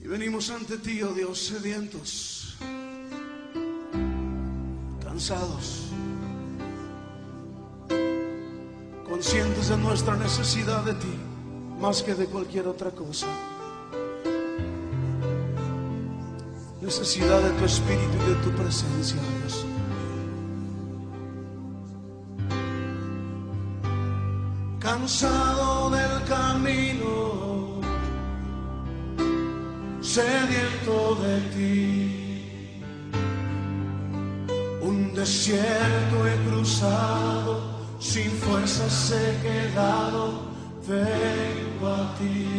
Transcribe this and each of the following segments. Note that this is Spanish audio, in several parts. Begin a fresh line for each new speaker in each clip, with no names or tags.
Y venimos ante ti, oh Dios, sedientos, cansados, conscientes de nuestra necesidad de ti, más que de cualquier otra cosa. Necesidad de tu Espíritu y de tu presencia, Dios. Cansado del camino, sediento de ti, un desierto he cruzado, sin fuerzas he quedado, vengo a ti.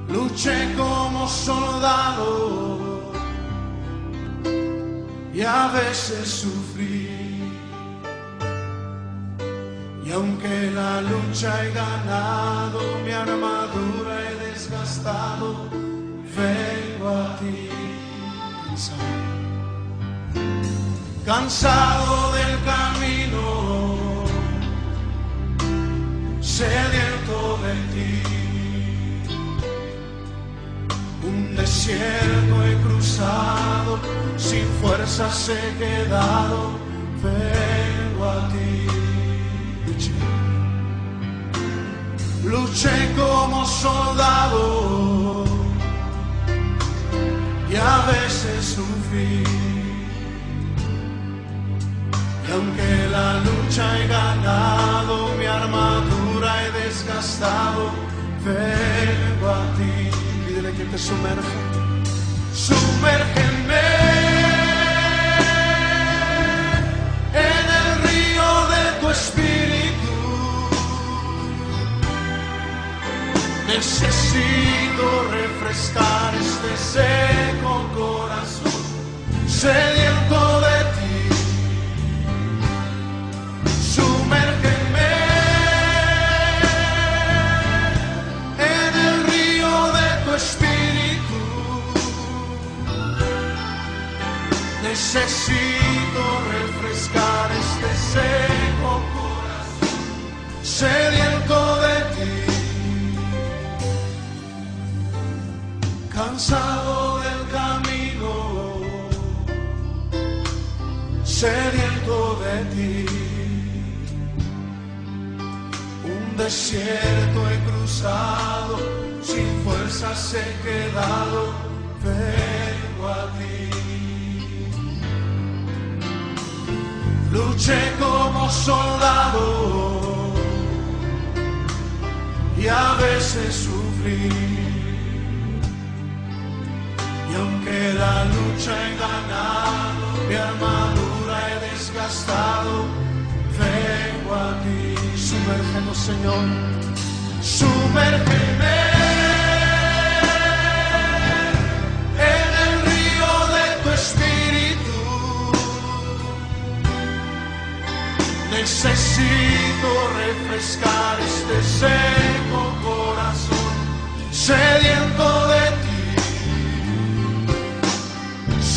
Luché como soldado y a veces sufrí. Y aunque la lucha he ganado, mi armadura he desgastado, vengo a ti. Cansado del camino, sediento de ti, un desierto he cruzado, sin fuerzas he quedado, vengo a ti. Luché como soldado y a veces sufrí. Y aunque la lucha he ganado, mi armadura he desgastado, vengo a ti. Pídele que te sumerja. Sumérgeme en el río de tu Espíritu. Necesito refrescar este seco corazón, sediento de ti. Sumérgeme en el río de tu Espíritu. Necesito refrescar este seco corazón, sediento de ti. Cansado del camino, sediento de ti, un desierto he cruzado, sin fuerzas he quedado, vengo a ti. Luché como soldado y a veces sufrí. Y aunque la lucha he ganado, mi armadura he desgastado, vengo a ti. Sumérgenos, Señor, sumérgeme en el río de tu Espíritu. Necesito refrescar este seco corazón, sediento de ti.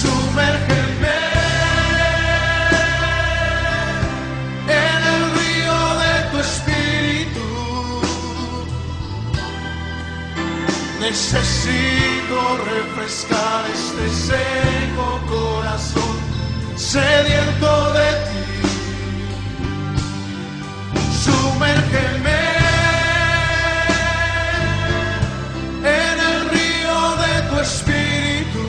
Sumérgeme en el río de tu Espíritu. Necesito refrescar este seco corazón, sediento de ti. Sumérgeme en el río de tu Espíritu.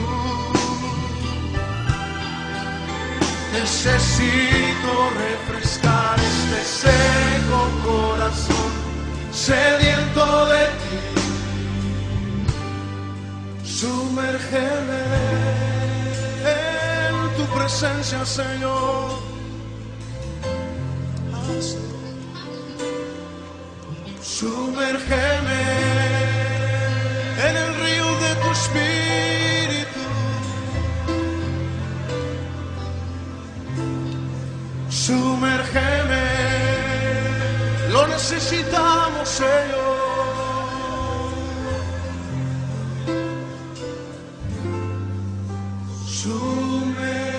Necesito refrescar este seco corazón, sediento de ti. Sumérgeme en tu presencia, Señor. Sumérgeme en el río de tu Espíritu. Sumérgeme, lo necesitamos, Señor. Sumérgeme.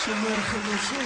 Sumérgenos,